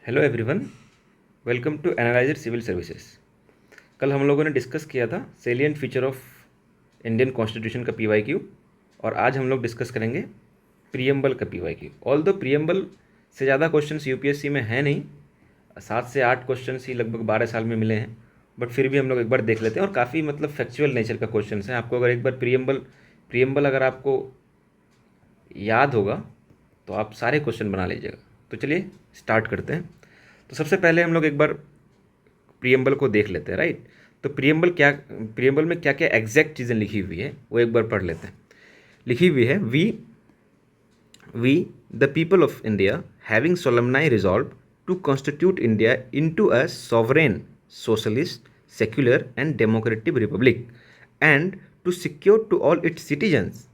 Hello everyone, welcome to analyzer civil services. कल हम लोगों ने डिस्कस किया था salient feature of Indian constitution का पीवाईक्यू, और आज हम लोग डिस्कस करेंगे प्रीएम्बल का पीवाईक्यू। ऑल दो प्रीएम्बल से ज़्यादा क्वेश्चंस यूपीएससी में है नहीं, 7 से 8 क्वेश्चंस ही लगभग 12 साल में मिले हैं, बट फिर भी हम लोग एक बार देख लेते हैं। और काफ़ी मतलब फैक्चुअल नेचर का क्वेश्चन है। आपको अगर एक बार प्रीएम्बल अगर आपको याद होगा तो आप सारे क्वेश्चन बना लीजिएगा। तो चलिए स्टार्ट करते हैं। तो सबसे पहले हम लोग एक बार प्रीएम्बल को देख लेते हैं, राइट। तो प्रीएम्बल में क्या क्या एग्जैक्ट चीज़ें लिखी हुई है वो एक बार पढ़ लेते हैं। लिखी हुई है, we the people of India having solemnly resolve to constitute India into a sovereign socialist secular and democratic republic and to secure to all its citizens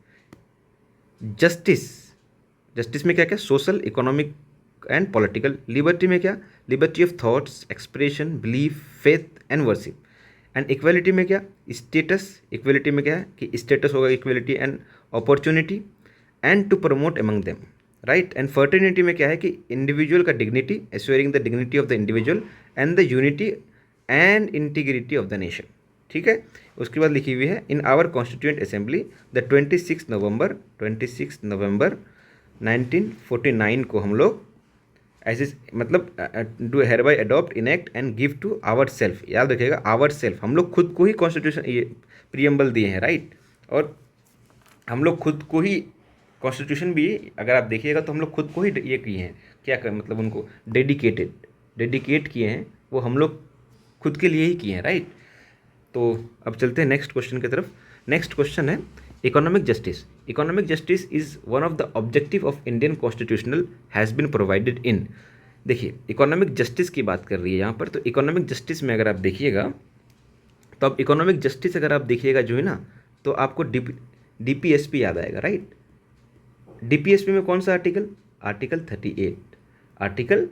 justice. Justice में क्या क्या, social, economic and political. Liberty में क्या, liberty of thoughts, expression, belief, faith and worship. And equality में क्या, status. Equality में क्या है कि स्टेटस होगा equality and opportunity and to promote among them, right. And fraternity में क्या है कि इंडिविजुअल का dignity, assuring the dignity of the individual and the unity and integrity of the nation. ठीक है। उसके बाद लिखी हुई है, in our constituent assembly the 26 November 1949 को हम लोग ऐसे मतलब do hereby adopt enact and give to आवर सेल्फ। याद रखिएगा, आवर सेल्फ, हम लोग खुद को ही कॉन्स्टिट्यूशन ये प्रीएम्बल दिए हैं, राइट। और हम लोग खुद को ही कॉन्स्टिट्यूशन भी अगर आप देखिएगा तो हम लोग खुद को ही ये किए हैं, क्या कर मतलब उनको डेडिकेट किए हैं, वो हम लोग खुद के लिए ही किए हैं, राइट। तो अब चलते हैं नेक्स्ट क्वेश्चन की तरफ। नेक्स्ट क्वेश्चन है economic justice. Economic justice is one of the objective of Indian constitutional has been provided in. देखिए, इकोनॉमिक जस्टिस की बात कर रही है यहाँ पर। तो इकोनॉमिक जस्टिस में अगर आप देखिएगा तो अब इकोनॉमिक जस्टिस अगर आप देखिएगा जो है ना, तो आपको डीपीएसपी याद आएगा, राइट। डीपीएसपी में कौन सा आर्टिकल, आर्टिकल 38, आर्टिकल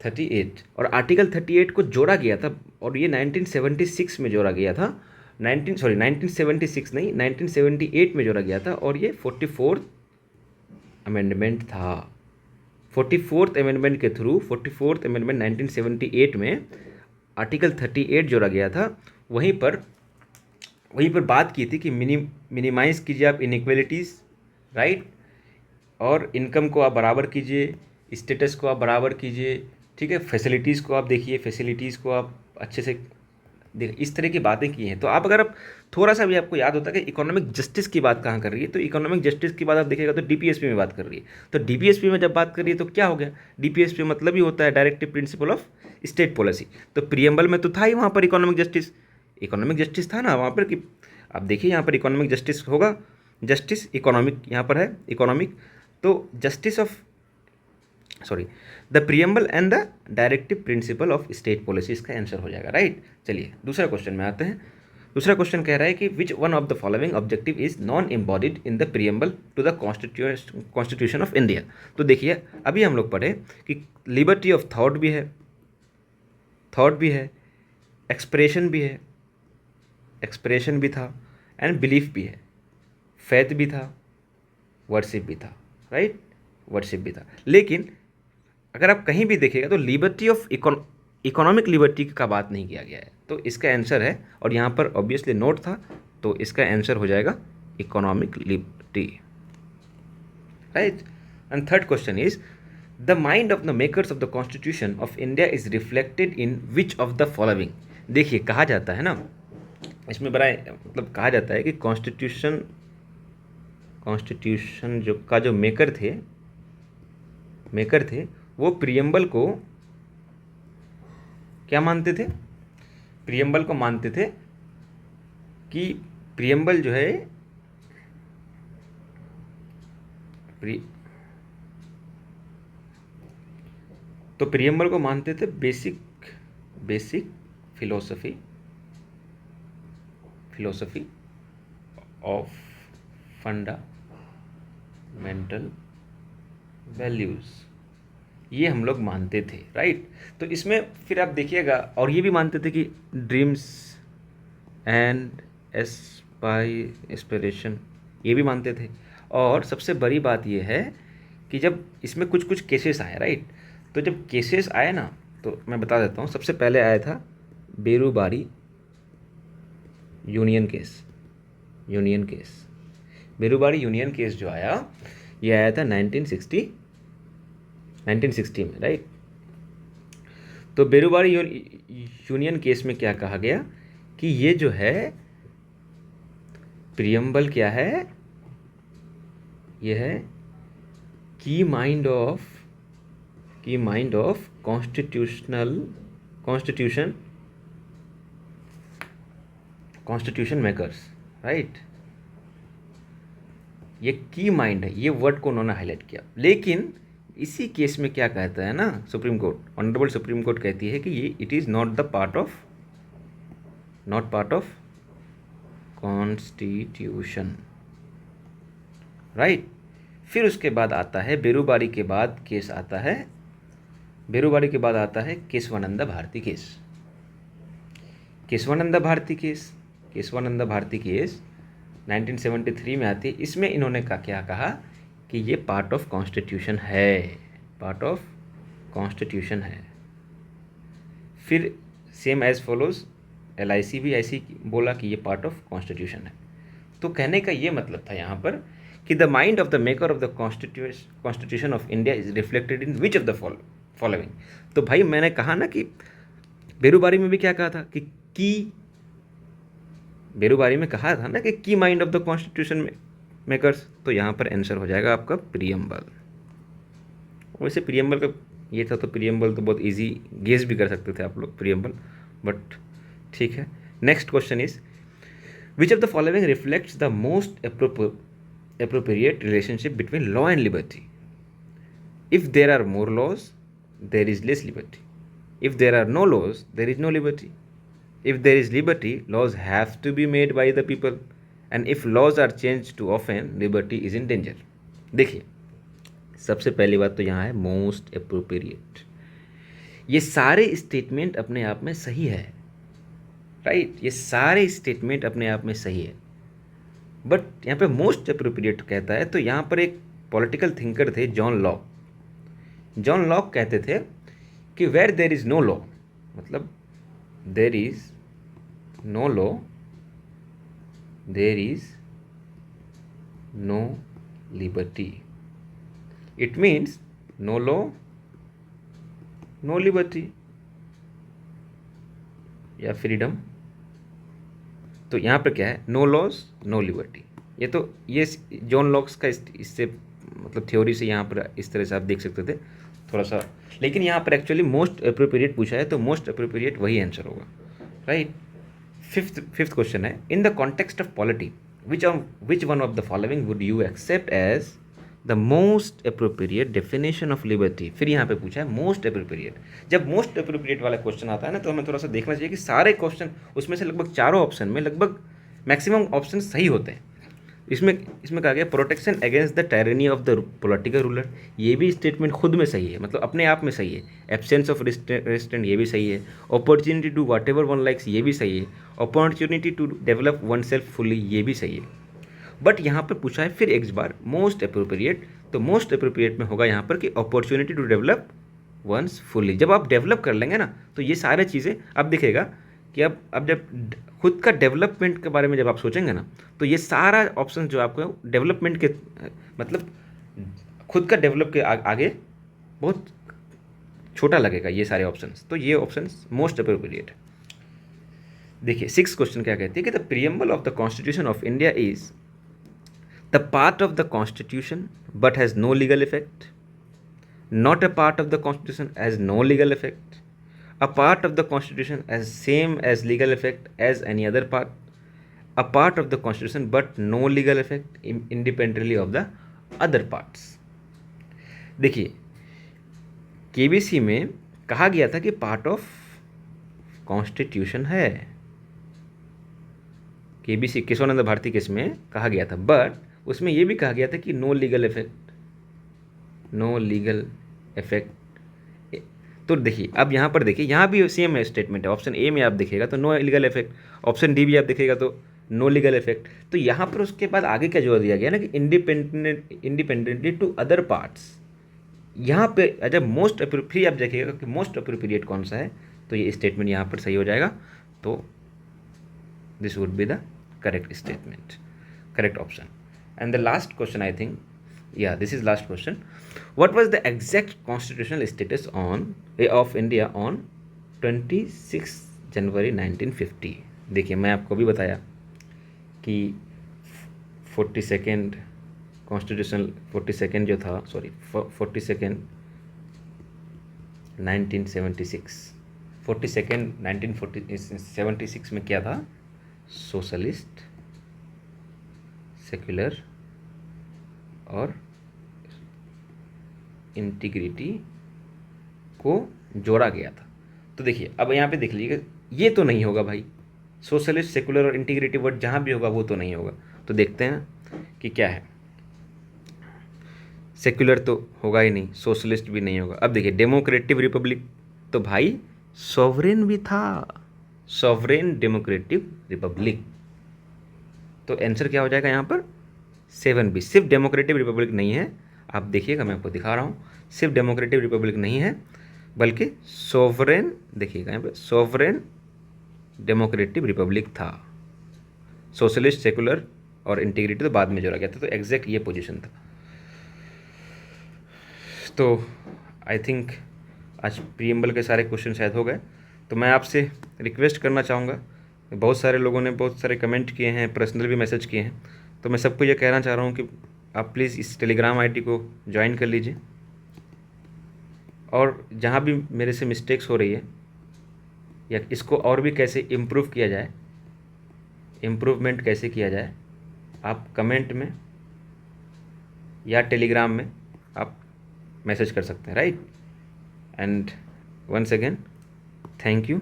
38। और आर्टिकल 38 को जोड़ा गया था, और ये 1976 में जोड़ा गया था। 1976 नहीं, 1978 में जोड़ा गया था, और ये 44th अमेंडमेंट था। 44th अमेंडमेंट के थ्रू 44th अमेंडमेंट 1978 में आर्टिकल 38 जोड़ा गया था। वहीं पर बात की थी कि मिनिमाइज़ कीजिए आप इनइक्वलिटीज़, राइट। और इनकम को आप बराबर कीजिए, स्टेटस को आप बराबर कीजिए, ठीक है। फैसिलिटीज़ को आप देखिए, फैसिलिटीज़ को आप अच्छे से देख, इस तरह की बातें की हैं। तो आप अगर आप थोड़ा सा भी आपको याद होता है कि इकोनॉमिक जस्टिस की बात कहाँ कर रही है, तो इकोनॉमिक जस्टिस की बात आप देखिएगा तो डीपीएसपी में बात कर रही है। तो डीपीएसपी में जब बात कर रही है तो क्या हो गया, डीपीएसपी मतलब ही होता है directive principle of state policy. तो प्रीएम्बल में तो था ही वहाँ पर इकोनॉमिक जस्टिस था ना वहाँ पर, कि आप देखिए यहाँ पर इकोनॉमिक जस्टिस होगा, जस्टिस इकोनॉमिक यहाँ पर है इकोनॉमिक। तो justice of the preamble and the directive principle of state policy इसका आंसर हो जाएगा, राइट। चलिए दूसरा क्वेश्चन में आते हैं। दूसरा क्वेश्चन कह रहा है कि which one of the following objective is non embodied in the preamble to the constitution of India. तो देखिए, अभी हम लोग पढ़े कि लिबर्टी ऑफ थॉट भी है, एक्सप्रेशन भी था, एंड बिलीफ भी है, फेथ भी था, वर्शिप भी था, राइट। वर्शिप भी था। लेकिन अगर आप कहीं भी देखिएगा तो लिबर्टी ऑफ इकोनॉमिक लिबर्टी का बात नहीं किया गया है। तो इसका आंसर है, और यहाँ पर ऑब्वियसली नोट था, तो इसका आंसर हो जाएगा economic liberty, right. And third question is the mind of the makers of the constitution of India is reflected in which of the following. देखिए, कहा जाता है ना, इसमें बड़ा मतलब कहा जाता है कि कॉन्स्टिट्यूशन जो मेकर थे वो प्रीएम्बल को क्या मानते थे, प्रीएम्बल को मानते थे कि प्रीएम्बल जो है तो प्रीएम्बल को मानते थे basic philosophy of fundamental values, ये हम लोग मानते थे, राइट। तो इसमें फिर आप देखिएगा, और ये भी मानते थे कि ड्रीम्स एंड एस्पिरेशन, ये भी मानते थे। और सबसे बड़ी बात ये है कि जब इसमें कुछ केसेस आए, राइट, तो जब केसेस आए ना, तो मैं बता देता हूँ। सबसे पहले आया था Berubari union case. Berubari union case जो आया, ये आया था 1960 में, राइट। तो बेरुबारी यूनियन केस में क्या कहा गया कि ये जो है प्रियम्बल क्या है, ये है की mind of constitution makers, right. ये की माइंड है, ये वर्ड को उन्होंने हाईलाइट किया। लेकिन इसी केस में क्या कहता है ना supreme court, honourable supreme court कहती है कि ये it is not part of constitution, right. फिर उसके बाद आता है बेरुबारी के बाद आता है केशवानंद भारती केस 1973 में आती है। इसमें इन्होंने क्या कहा कि ये पार्ट ऑफ कॉन्स्टिट्यूशन है। फिर सेम एज फॉलोज LIC भी ऐसी बोला कि ये पार्ट ऑफ कॉन्स्टिट्यूशन है। तो कहने का ये मतलब था यहाँ पर कि the mind of the maker of the constitution of India is reflected in which of the following. तो भाई मैंने कहा ना कि बेरुबारी में भी क्या कहा था कि बेरुबारी में कहा था ना कि की mind of the constitution makers, तो यहाँ पर आंसर हो जाएगा आपका प्रियम्बल। वैसे प्रियम्बल का ये था, तो प्रियम्बल तो बहुत इजी गेस भी कर सकते थे आप लोग प्रियम्बल, बट ठीक है। Next question is which of the following reflects the most appropriate relationship between law and liberty? If there are more laws, there is less liberty. If there are no laws, there is no liberty. If there is liberty, laws have to be made by the people, and if laws are changed too often, liberty is in danger. देखिए, सबसे पहली बात तो यहाँ है most appropriate. ये सारे statement अपने आप में सही है, राइट। ये सारे स्टेटमेंट अपने आप में सही है, बट यहाँ पे मोस्ट अप्रोप्रिएट कहता है। तो यहाँ पर एक पॉलिटिकल थिंकर थे जॉन लॉक कहते थे कि where there is no law, मतलब there is no law there is no liberty. It means no law no liberty या फ्रीडम। तो यहाँ पर क्या है, नो लॉज नो लिबर्टी। ये जॉन लॉक्स का इससे मतलब थ्योरी से यहाँ पर इस तरह से आप देख सकते थे थोड़ा सा। लेकिन यहाँ पर एक्चुअली मोस्ट अप्रोप्रिएट पूछा है, तो मोस्ट अप्रोप्रिएट वही आंसर होगा, राइट। फिफ्थ क्वेश्चन है in the context of polity which one of the following would you accept as the most appropriate definition of liberty. फिर यहाँ पे पूछा है मोस्ट अप्रोप्रिएट। जब मोस्ट अप्रोप्रिएट वाला क्वेश्चन आता है ना, तो हमें थोड़ा सा देखना चाहिए कि सारे क्वेश्चन उसमें से लगभग चारों ऑप्शन में लगभग मैक्सिमम ऑप्शन सही होते हैं। इसमें कहा गया protection against the tyranny of the political ruler, ये भी स्टेटमेंट खुद में सही है, मतलब अपने आप में सही है। एब्सेंस ऑफ रेस्ट्रेंट, ये भी सही है। Opportunity to whatever one likes, ये भी सही है। Opportunity to develop oneself fully, ये भी सही है। बट यहाँ पर पूछा है फिर एक बार मोस्ट अप्रोप्रिएट, तो मोस्ट अप्रोप्रिएट में होगा यहाँ पर कि opportunity to develop one's fully. जब आप डेवलप कर लेंगे ना, तो ये सारी चीज़ें अब दिखेगा कि अब जब खुद का डेवलपमेंट के बारे में जब आप सोचेंगे ना, तो ये सारा ऑप्शन जो आपको डेवलपमेंट के मतलब खुद का डेवलप के आगे बहुत छोटा लगेगा ये सारे ऑप्शंस। तो ये ऑप्शंस मोस्ट अप्रोप्रिएट है। देखिए 6th क्वेश्चन क्या कहती है कि the preamble of the constitution of India is the part of the constitution but has no legal effect, not a part of the constitution has no legal effect, a part of the constitution has same as legal effect as any other part, a part of the constitution but no legal effect independently of the other parts। देखिए KBC में कहा गया था कि part of constitution है, KBC Keshavananda Bharti case में कहा गया था, बट उसमें यह भी कहा गया था कि नो लीगल इफेक्ट। तो देखिए अब यहाँ पर देखिए, यहाँ भी सेम स्टेटमेंट है। ऑप्शन ए में आप देखिएगा तो no legal effect, option D भी आप देखिएगा तो नो लीगल इफेक्ट। तो यहाँ पर उसके बाद आगे क्या जोड़ दिया गया ना कि इंडिपेंडेंटली टू अदर पार्ट्स, यहाँ पे एज ए मोस्ट फिर आप देखिएगा कि मोस्ट अप्रोप्रिएट कौन सा है, तो ये स्टेटमेंट यहाँ पर सही हो जाएगा। तो this would be the correct statement, correct option. And the last question I think, या this is last question, what was the exact constitutional status on of India on 26 January 1950। देखिए मैं आपको भी बताया कि 42nd कॉन्स्टिट्यूशनल 42nd जो था, sorry 42nd 1976, 42nd 1976 में क्या था, सोशलिस्ट, सेक्युलर और इंटीग्रिटी को जोड़ा गया था। तो देखिए अब यहाँ पे देख लीजिएगा, ये तो नहीं होगा भाई, सोशलिस्ट, सेकुलर और इंटीग्रेटिव वर्ड जहाँ भी होगा वो तो नहीं होगा। तो देखते हैं कि क्या है, सेक्युलर तो होगा ही नहीं, सोशलिस्ट भी नहीं होगा। अब देखिए डेमोक्रेटिव रिपब्लिक, तो भाई सॉवरेन भी था, सॉवरेन डेमोक्रेटिव रिपब्लिक। तो आंसर क्या हो जाएगा यहाँ पर 7B। सिर्फ डेमोक्रेटिव रिपब्लिक नहीं है, आप देखिएगा मैं आपको दिखा रहा हूँ, सिर्फ डेमोक्रेटिव रिपब्लिक नहीं है बल्कि सॉवरेन, देखिएगा यहाँ पे सॉवरेन डेमोक्रेटिव रिपब्लिक था। सोशलिस्ट, सेकुलर और इंटीग्रिटी तो बाद में जोड़ा गया था, तो एग्जैक्ट ये पोजीशन था। तो आई थिंक आज प्रीएम्बल के सारे क्वेश्चन शायद हो गए। तो मैं आपसे रिक्वेस्ट करना चाहूँगा, बहुत सारे लोगों ने बहुत सारे कमेंट किए हैं, पर्सनल भी मैसेज किए हैं, तो मैं सबको ये कहना चाह रहा हूँ कि आप प्लीज़ इस टेलीग्राम आईडी को ज्वाइन कर लीजिए, और जहाँ भी मेरे से मिस्टेक्स हो रही है या इसको और भी कैसे इम्प्रूव किया जाए, इम्प्रूवमेंट कैसे किया जाए, आप कमेंट में या टेलीग्राम में आप मैसेज कर सकते हैं, right. And once again thank you,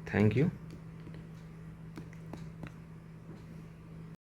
thank you.